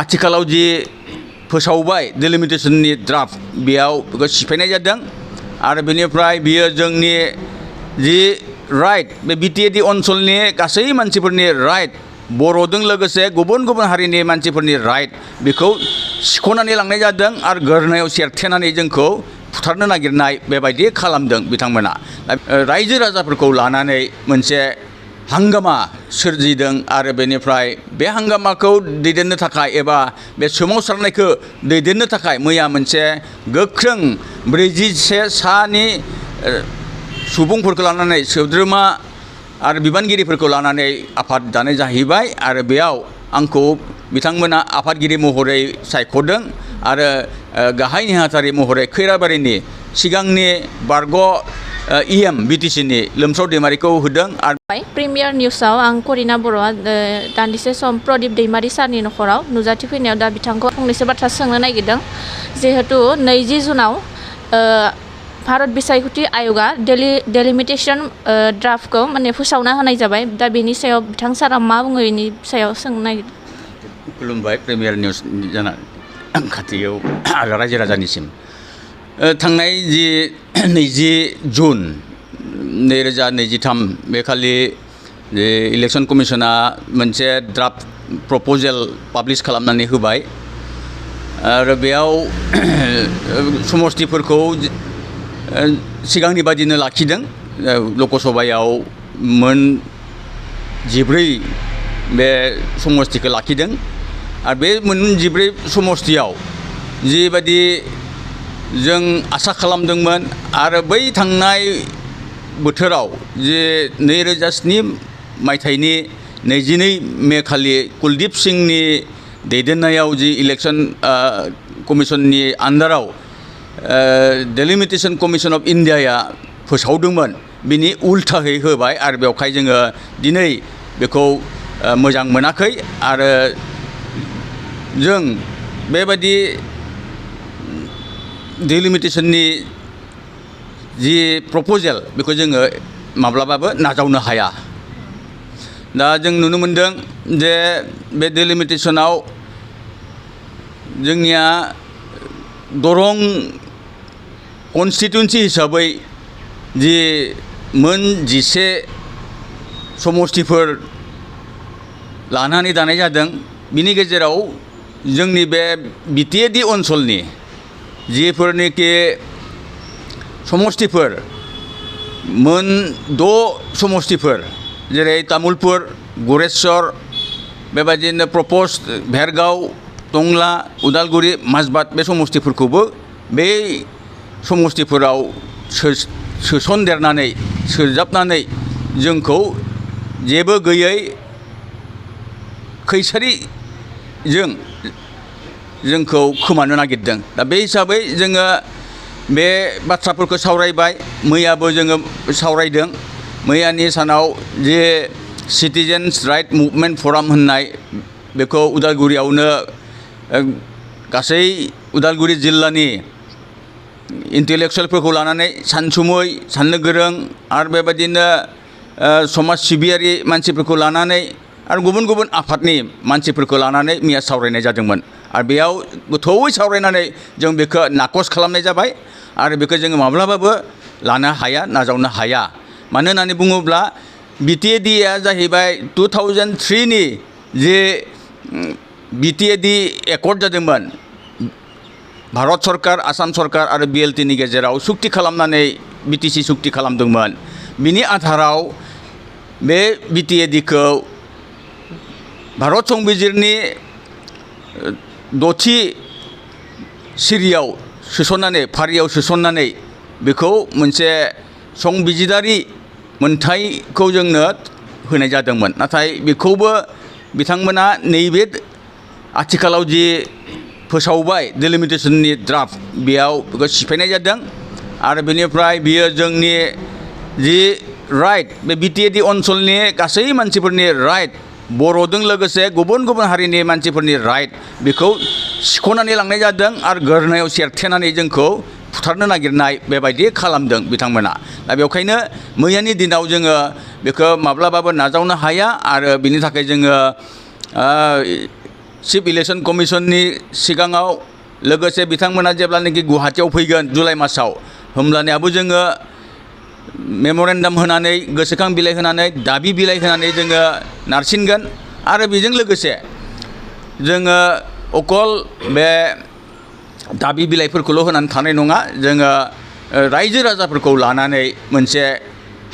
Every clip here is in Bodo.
आथिखालाव जि फोसावबाय डिलिमिटेशननि ड्राफ्ट बेयाव बेखौ सिफायनाय जादों आरो बेनिफ्राय बियो जोंनि जि राइट बे बिटिएडि ओनसोलनि गासै मानसिफोरनि राइट बर'जों लोगोसे गुबुन गुबुन हारिनि मानसिफोरनि राइट बेखौ सिख'नानै लांनाय जादों आरो गोरनायाव सेरथेनानै जोंखौ बुथारनो नागिरनाय बेबायदि खालामदों बिथांमोना रायजो राजाफोरखौ लानानै मोनसे हांगामा सोरजिदों आरो बेनिफ्राय बे हांगामाखौ दैदेननो थाखाय एबा बे सोमावसारनायखौ दैदेननो थाखाय मैया मोनसे गोख्रों 41 सानि सुबुंफोरखौ लानानै सोद्रोमा आरो बिबानगिरिफोरखौ लानानै आफाद दानाय जाहैबाय आरो बेयाव आंखौ बिथांमोना आफादगिरि महरै सायख'दों आरो गाहाय नेहाथारि महरै खैराबारिनि सिगांनि बारग' इएम बिटिसिनि लोमसाव दैमारिखौ होदों आरो प्रिमियार निउसाव आं करिना बर'आ दान्दिसे सम प्रदीप दैमारि सारनि नखराव नुजाथि फैनायाव दा बिथांखौ फंनैसो बाथ्रा सोंनो नागिरदों जिहेतु 20 जुनाव भारत बिसायख'थि आय'गा डेलिमिटेशन ड्राफ्टखौ माने फोसावना होनाय जाबाय दा बेनि सायाव बिथां सारा मा बुङो बेनि सायाव सोंनो नागिरदों। खुलुमबाय प्रिमियार निउस जाना खाथियाव रायजो राजानिसिम थांनाय जि 20 जुन 2023 बे खालि जे इलेक्सन कमिसना मोनसे ड्राफ्ट प्रप'जेल पाब्लिश खालामनानै होबाय आरो बेयाव समस्तिफोरखौ सिगांनि बादिनो लाखिदों लकसभायाव मोन 14 बे समस्तिखौ लाखिदों आरो बे मोन 14 समस्तियाव जिबायदि जों आसा खालामदोंमोन आरो बै थांनाय बोथोराव जे 2007 मायथाइनि 22 मे खालि कुलदीप सिंहनि दैदेननायाव जि इलेक्सन कमिसननि आन्दाराव डेलिमिटेशन कमिसन अफ इन्डियाया फोसावदोंमोन बिनि उल्थायै होबाय आरो बेवहाय जोङो दिनै बेखौ मोजां मोनाखै आरो जों बेबायदि डेलिमिटेशननि जि प्रप'जेल बेखौ जोङो माब्लाबाबो नाजावनो हाया। दा जों नुनो मोनदों जे बे डेलिमिटेशनाव जोंनिया दरं कन्स्टिटुन्सि हिसाबै जि मोन 11 समस्तिफोर लानानै दानाय जादों बिनि गेजेराव जोंनि बे बिटिएडि ओनसोलनि जिफोरनिखि समस्तिफोर मोन 6 समस्तिफोर जेरै तामुलपुर गरेस्वर बेबायदिनो प्रप'ज भेरगाव टंला उदालगुरि माजबाद बे समस्तिफोरखौबो बे समस्तिफोराव सोसनदेरनानै सोजाबनानै जोंखौ जेबो गैयै खैसारिजों जोंखौ खोमानो नागिरदों। दा बे हिसाबै जोङो बे बाथ्राफोरखौ सावरायबाय मैयाबो जोङो सावरायदों मैयानि सानाव जे सिटिजेन्स राइट मुभमेन्ट फराम होननाय बेखौ उदालगुरियावनो गासै उदालगुरि जिल्लानि इन्टेलेक्सुवेलफोरखौ लानानै सानसुमै साननो गोरों आरो बेबायदिनो समाज सिबियारि मानसिफोरखौ लानानै आरो गुबुन गुबुन आफादनि मानसिफोरखौ लानानै मैया सावरायनाय जादोंमोन आरो बेयाव गोथौवै सावरायनानै जों बेखौ नाकस खालामनाय जाबाय आरो बेखौ जोङो माब्लाबाबो लानो हाया नाजावनो हाया। मानो होननानै बुङोब्ला बिटिएडिआ जाहैबाय 2003 नि जे बिटिएडि एकर्ड जादोंमोन भारत सरकार आसाम सरकार आरो बिएलटिनि गेजेराव सुक्ति खालामनानै बिटिसि सुक्ति खालामदोंमोन बिनि आधाराव बे बिटिएडिखौ भारत संबिजिरनि 6थि सिरियाव सोसननानै फारियाव सोसननानै बेखौ मोनसे संबिजिरारि मोनथायखौ जोंनो होनाय जादोंमोन नाथाय बेखौबो बिथांमोना नैबे आथिखालाव जि फोसावबाय डेलिमिटेशननि ड्राफ्ट बेयाव बेखौ सिफायनाय जादों आरो बेनिफ्राय बियो जोंनि जि राइट बे बिटिएडि ओनसोलनि गासै मानसिफोरनि राइट बर'जों लोगोसे गुबुन गुबुन हारिनि मानसिफोरनि राइट बेखौ सिख'नानै लांनाय जादों आरो गोरनायाव सेरथेनानै जोंखौ बुथारनो नागिरनाय बेबायदि खालामदों बिथांमोना। दा बेखायनो मैयानि दिनाव जोङो बेखौ माब्लाबाबो नाजावनो हाया आरो बिनि थाखाय जोङो चिफ इलेक्शन कमिसननि सिगाङाव लोगोसे बिथांमोना जेब्लानाखि गुवाहाटीयाव फैगोन जुलाइ मासाव होमब्लानियाबो जोङो मेम'रेन्डाम होनानै गोसोखां बिलाइ होनानै दाबि बिलाइ होनानै जोङो नारसिनगोन आरो बेजों लोगोसे जोङो अकल बे दाबि बिलाइफोरखौल' होनानै थानाय नङा जोङो रायजो राजाफोरखौ लानानै मोनसे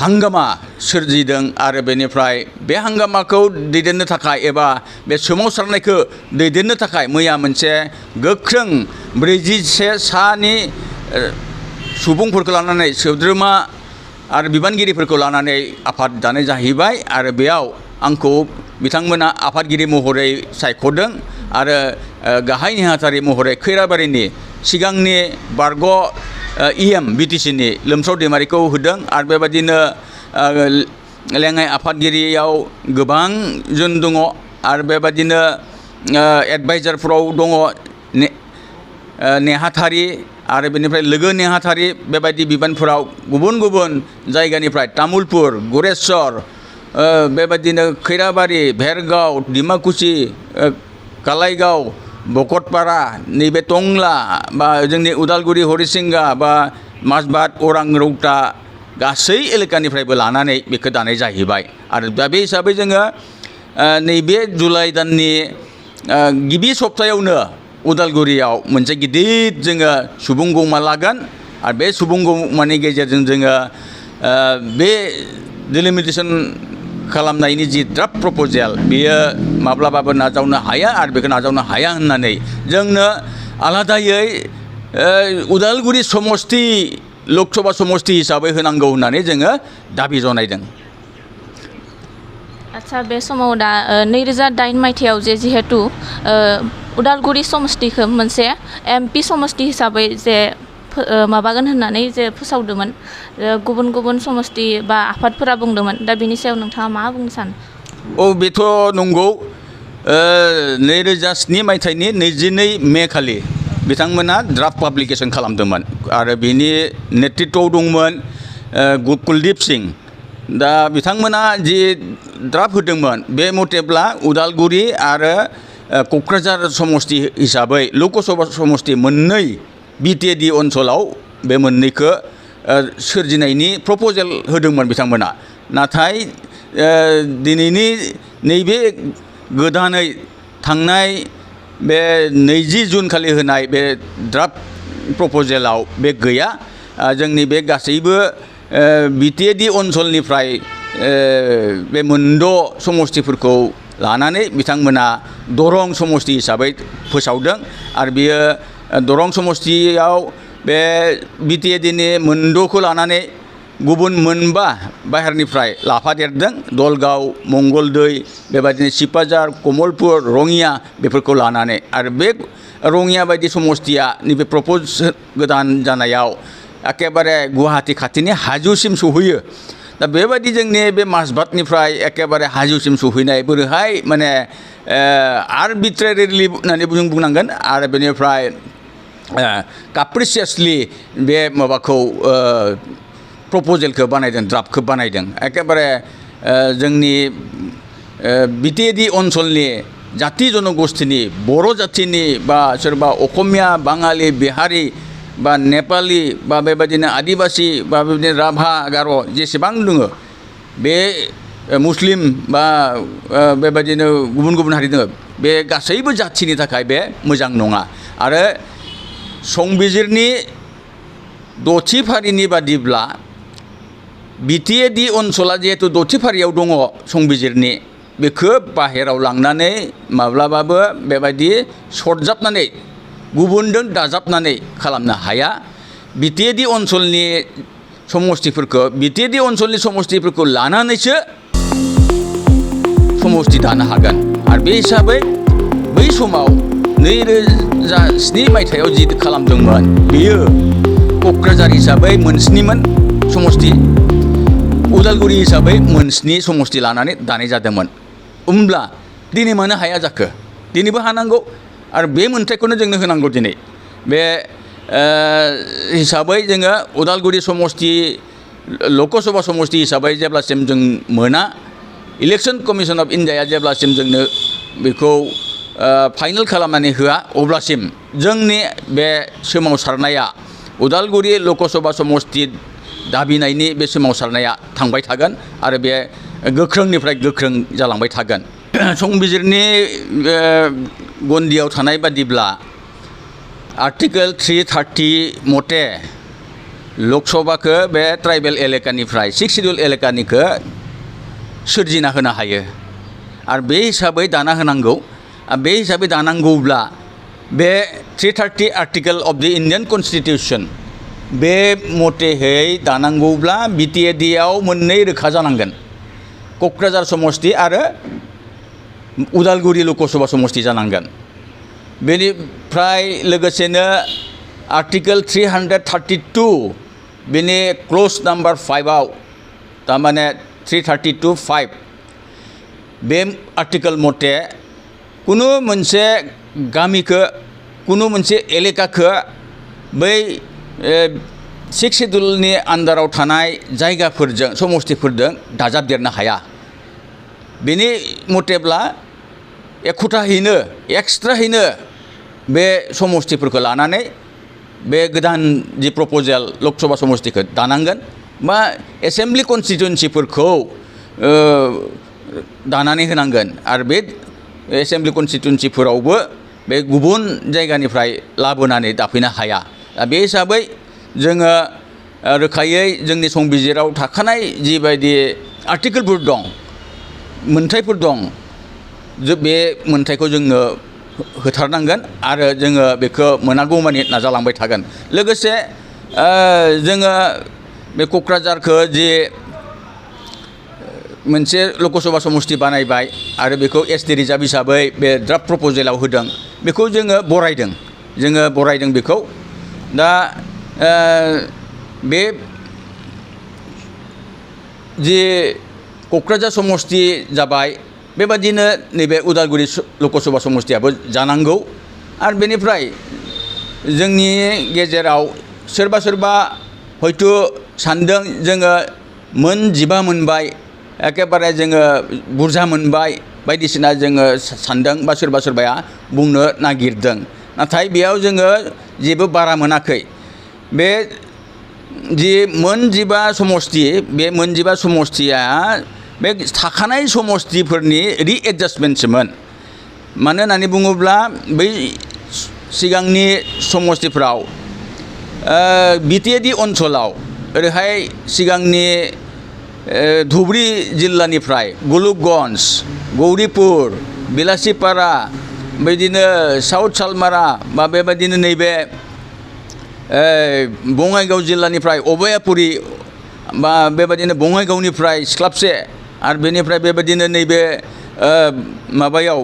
हांगामा सोरजिदों आरो बेनिफ्राय बे हांगामाखौ दैदेननो थाखाय एबा बे सोमावसारनायखौ दैदेननो थाखाय मैया मोनसे गोख्रों 41 सानि सुबुंफोरखौ लानानै सोद्रोमा आरो बिबानगिरिफोरखौ लानानै आफाद दानाय जाहैबाय आरो बेयाव आंखौ बिथांमोना आफादगिरि महरै सायख'दों आरो गाहाय नेहाथारि महरै खैराबारिनि सिगांनि बारग' इएम बिटिसिनि लोमसाव दैमारिखौ होदों आरो बेबायदिनो लेङाइ आफादगिरियाव गोबां जन दङ आरो बेबायदिनो एडभाइजारफोराव दङ नेहाथारि आरो बेनिफ्राय लोगो नेहाथारि बेबायदि बिबानफोराव गुबुन गुबुन जायगानिफ्राय तामुलपुर गुरेस्वर बेबायदिनो खैराबारि भेरगाव डिमाकुसि कालाइगाव बकतपारा नैबे टंला बा जोंनि उदालगुरि हरिसिंगा बा माजबाद अरां रौता गासै एलेकानिफ्रायबो लानानै बेखौ दानाय जाहैबाय आरो दा बे हिसाबै जोङो नैबे जुलाइ दाननि गिबि सप्तायावनो उदालगुरियाव मोनसे गिदिर जोङो सुबुंगौमा लागोन आरो बे सुबुंगौमानि गेजेरजों जोङो बे डिलिमिटेसन खालामनायनि जि ड्राफ्ट प्रप'जेल बेयो माब्लाबाबो नाजावनो हाया आरो बेखौ नाजावनो हाया होननानै जोंनो आलादायै उदालगुरि समस्ति लकसभा समस्ति हिसाबै होनांगौ होननानै जोङो दाबि जनायदों। आच्छा बे समाव दा 2008 मायथाइयाव जिहेतु उदालगुरि समस्तिखौ मोनसे एमपि समस्ति हिसाबै जे माबागोन होननानै जे फोसावदोंमोन गुबुन गुबुन समस्ति बा आफादफोरा बुंदोंमोन दा बेनि सायाव नोंथाङा मा बुंनो सानो? बेथ' नंगौ 2007 मायथाइनि 22 मे खालि बिथांमोना ड्राफ्ट पाब्लिकेसन खालामदोंमोन आरो बिनि नेतृत्वआव दंमोन कुलदीप सिं दा बिथांमोना जि ड्राफ्ट होदोंमोन बे मथेब्ला उदालगुरि आरो क'क्राझार समस्ति हिसाबै लकसभा समस्ति मोननै बिटिएडि ओनसोलाव बे मोननैखौ सोरजिनायनि प्रप'जेल होदोंमोन बिथांमोना नाथाय दिनैनि नैबे गोदानै थांनाय बे 20 जुन खालि होनाय बे ड्राफ्ट प्रप'जेलाव बे गैया जोंनि बे गासैबो बिटिएडि ओनसोलनिफ्राय बे मोनद' समस्तिफोरखौ लानानै बिथांमोना दरं समस्ति हिसाबै फोसावदों आरो बियो दरं समस्तियाव बे बिटिएडिनि मोनद'खौ लानानै गुबुन मोनबा बाहेरनिफ्राय लाफादेरदों दलगाव मंगलदै बेबायदिनो सिपाझार कमलपुर रङिया बेफोरखौ लानानै आरो बे रङिया बायदि समस्तिया नैबे प्रप'ज गोदान जानायाव एकेबारे गुवाहाटी खाथिनि हाजोसिम सहैयो दा बेबायदि जोंनि बे माजबादनिफ्राय एकेबारे हाजोसिम सहैनाय बोरैहाय माने आर्बिट्रेरिलि होननानै जों बुंनांगोन आरो बेनिफ्राय काप्रिसियासलि बे माबाखौ प्रप'जेलखौ बानायदों ड्राफ्टखौ बानायदों एकेबारे जोंनि बिटिएडि ओनसोलनि जाति जनगोष्ठीनि बर' जाथिनि बा सोरबा असमिया बाङालि बिहारि बा नेपालि बा बेबायदिनो आदिबासि बा बेबायदिनो राभा गार' जेसेबां दङ बे मुस्लिम बा बेबायदिनो गुबुन गुबुन हारि दङ बे गासैबो जाथिनि थाखाय बे मोजां नङा आरो संबिजिरनि 6थि फारिनि बादिब्ला बिटिएडि ओनसोला जिहेतु 6थि फारियाव दङ संबिजिरनि बेखौ बाहेराव लांनानै माब्लाबाबो बेबायदि सरजाबनानै गुबुनजों दाजाबनानै खालामनो हाया बिटिएडि ओनसोलनि समस्तिफोरखौ लानानैसो समस्ति दानो हागोन आरो बे हिसाबै बै समाव 2007 मायथाइयाव जि खालामदोंमोन बेयो क'क्राझार हिसाबै मोनस्निमोन समस्ति उदालगुरि हिसाबै मोनस्नि समस्ति लानानै दानाय जादोंमोन होमब्ला दिनै मानो हाया जाखो दिनैबो हानांगौ आरो बे मोन्थायखौनो जोंनो होनांगौ दिनै बे हिसाबै जोङो उदालगुरि समस्ति लकसभा समस्ति हिसाबै जेब्लासिम जों मोना इलेक्शन कमिसन अफ इन्डियाया जेब्लासिम जोंनो बेखौ फाइनाल खालामनानै होआ अब्लासिम जोंनि बे सोमावसारनाया उदालगुरि लकसभा समस्ति दाबिनायनि बे सोमावसारनाया थांबाय थागोन आरो बे गोख्रोंनिफ्राय गोख्रों जालांबाय थागोन संबिजिरनि गन्दियाव थानाय बादिब्ला आर्टिकेल 330 मथे लकसभाखौ बे ट्राइबेल एलेकानिफ्राय 6 शिड्युल एलेकानिखौ सोरजिना होनो हायो आरो बे हिसाबै दाना होनांगौ बे हिसाबै दानांगौब्ला बे 330 आर्टिकेल अफ द इन्डियान कन्स्टिटिउसन बे मथेहै दानांगौब्ला बिटिएडिआव मोननै रोखा जानांगोन क'क्राझार समस्ति आरो उदालगुरि लकसभा समस्ति जानांगोन बेनिफ्राय लोगोसेनो आर्टिकेल 332 बेनि क्ल'ज नाम्बार 5आव थारमाने 332(5) बे आर्टिकेल मथे कुनु मोनसे गामिखौ कुनु मोनसे एलेकाखौ बै 6 शिड्युलनि आन्दाराव थानाय जायगाफोरजों समस्तिफोरजों दाजाबदेरनो हाया बेनि मथेब्ला एखुथाहैनो एक्सट्राहैनो बे समस्तिफोरखौ लानानै बे गोदान जि प्रप'जेल लकसभा समस्तिखौ दानांगोन बा एसेम्बलि कन्स्टिटुवेन्सिफोरखौ दानानै होनांगोन आरो बे एसेम्बलि कन्स्टिटुवेन्सिफोरावबो बे गुबुन जायगानिफ्राय लाबोनानै दाफैनो हाया बे हिसाबै जोङो रोखायै जोंनि संबिजिराव थाखानाय जिबायदि आर्टिकेलफोर दं मोन्थायफोर दं बे मोन्थायखौ जोंनो होथारनांगोन आरो जोङो बेखौ मोनागौमानि नाजालांबाय थागोन लोगोसे जोङो बे क'क्राझारखौ जि मोनसे लकसभा समस्ति बानायबाय आरो बेखौ एसटि रिजार्भ हिसाबै बे ड्राफ्ट प्रप'जेलाव होदों बेखौ जोङो बरायदों बेखौ दा बे जि क'क्राझार समस्ति जाबाय बेबादिनो नैबे उदालगुरि लकसभा समस्तियाबो जानांगौ आरो बेनिफ्राय जोंनि गेजेराव सोरबा हयथ' सानदों जोङो मोन 15 मोनबाय एकेबारे जोङो बुरजा मोनबाय बायदिसिना जोङो सानदों बा सोरबाया बुंनो नागिरदों नाथाय बेयाव जोङो जेबो बारा मोनाखै बे जि मोन 15 समस्ति बे मोन 15 समस्तिया बे थाखानाय समस्तिफोरनि रिएडजास्टमेन्टसोमोन मानो होननानै बुङोब्ला बै सिगांनि समस्तिफ्राव बिटिएडि ओनसोलाव ओरैहाय सिगांनि धुबुरी जिल्लानिफ्राय गलुकगन्ज गौरीपुर बिलासिपारा बेबायदिनो साउथ सालमारा बा बेबायदिनो नैबे बङाइगाव जिल्लानिफ्राय अभयापुरी बा बेबायदिनो बङाइगावनिफ्राय सिख्लाबसे आरो बेनिफ्राय बेबायदिनो नैबे माबायाव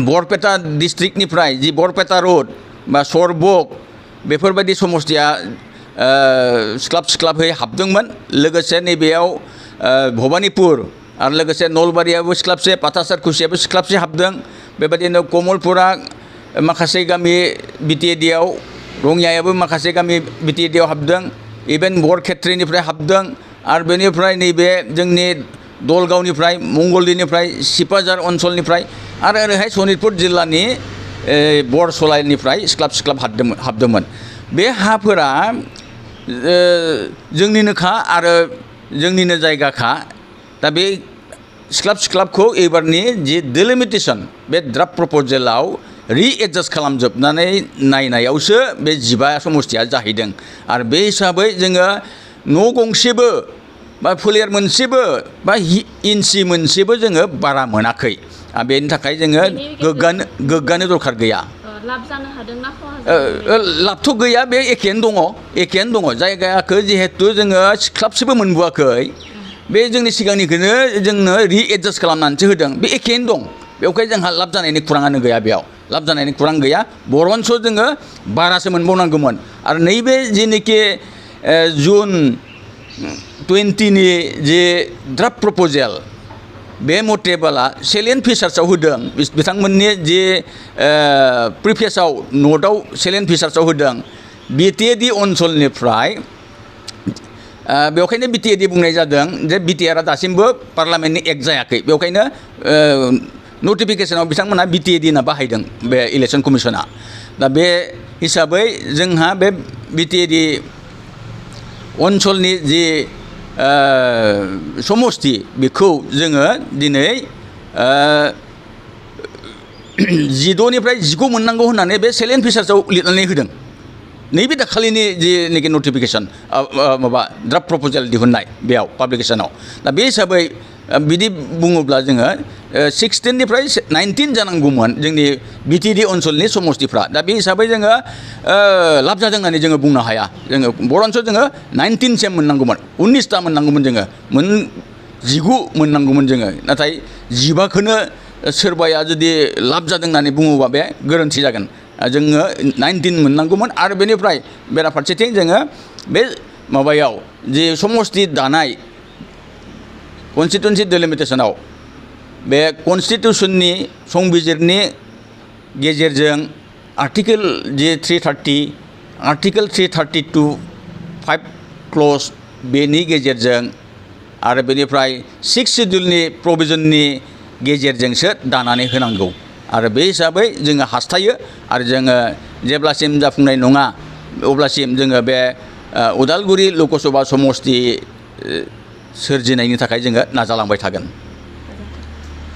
बरपेटा डिस्ट्रिक्टनिफ्राय जि बरपेटा रड बा सरबक बेफोरबायदि समस्तिया सिख्लाबहै हाबदोंमोन लोगोसे नैबेयाव भबानिपुर आरो लोगोसे नलबारियाबो सिख्लाबसे पातासारकुसियाबो सिख्लाबसे हाबदों बेबायदिनो कमलपुरा माखासे गामि बिटिएडिआव रङियायाबो माखासे गामि बिटिएडिआव हाबदों इभेन बरखेत्रीनिफ्राय हाबदों आरो बेनिफ्राय नैबे जोंनि दलगावनिफ्राय मंगलदैनिफ्राय सिपाझार ओनसोलनिफ्राय आरो ओरैहाय सनितपुर जिल्लानि बरसलाइनिफ्राय सिख्लाब हाबदोंमोन बे हाफोरा जोंनिनोखा आरो जोंनिनो जायगाखा दा बे सिख्लाबखौ एबारनि जि डिलिमिटेसन बे ड्राफ्ट प्रप'जेलाव रिएडजास्ट खालामजोबनानै नायनायावसो बे 15 समस्तिया जाहैदों आरो बे हिसाबै जोङो न' गंसेबो बा फोलेर मोनसेबो बा इन्सि मोनसेबो जोङो बारा मोनाखै आरो बेनि थाखाय जोङो गोग्गानो दरखार गैया लाब जानो हादोंना खहा लाबथ' गैया बे एखेयानो दङ जायगाखौ जिहेतु जोङो सिख्लाबसेबो मोनबोआखै बे जोंनि सिगांनिखौनो जोंनो रिएडजास्ट खालामनानैसो होदों बे एखेयानो दं बेवहाय जोंहा लाब जानायनि खुराङानो गैया बेयाव लाब जानायनि खुरां गैया बरन्स जोङो बारासो मोनबावनांगौमोन आरो नैबे जिनोखि जुन 20नि जे ड्राफ्ट प्रप'जेल बे मथेबोला सेलेन्ट फिसार्सआव होदों बिथांमोननि जे प्रिफेसाव नटआव सेलेन्ट फिसार्सआव होदों बिटिएडि ओनसोलनिफ्राय बेवखायनो बिटिएडि बुंनाय जादों जे बिटिआरआ दासिमबो पार्लामेन्टनि एक्ट जायाखै बेवखायनो नटिफिकेसनाव बिथांमोना BTAD होनना बाहायदों बे इलेक्सन कमिसना दा बे हिसाबै जोंहा बे BTAD ओनसोलनि जि समस्ति बेखौ जोङो दिनै 16निफ्राय 19 मोननांगौ होननानै बे सेलेन फिसार्सआव लिरनानै होदों नैबे दाखालिनि जिनिखि नटिफिकेसन माबा ड्राफ्ट प्रप'जाल दिहुननाय बेयाव पाब्लिकेसनाव दा बे हिसाबै बिदि बुङोब्ला जोङो 16निफ्राय 19 जानांगौमोन जोंनि BTAD ओनसोलनि समस्तिफ्रा दा बे हिसाबै जोङो लाब जादों होननानै जोङो बुंनो हाया जोङो बरन्स जोङो 19सिम मोननांगौमोन 19टा मोननांगौमोन जोङो 19 मोननांगौमोन जोङो नाथाय 15खौनो सोरबाया जुदि लाब जादों होननानै बुङोबा बे गोरोन्थि जागोन जोङो 19 मोननांगौमोन आरो बेनिफ्राय बेराफारसेथिं जोङो बे माबायाव जि समस्ति दानाय कन्स्टिटुएन्सि डिलिमिटेसनाव बे कन्स्टिटिउसननि संबिजिरनि गेजेरजों आर्टिकेल जे 330 आर्टिकेल 332 5 क्लज बेनि गेजेरजों आरो बेनिफ्राय 6 शिड्युलनि प्रभिजननि गेजेरजोंसो दानानै होनांगौ आरो बे हिसाबै जोङो हास्थायो आरो जोङो जेब्लासिम जाफुंनाय नङा अब्लासिम जोङो बे उदालगुरि लकसभा समस्ति सोरजिनायनि थाखाय जोङो नाजालांबाय थागोन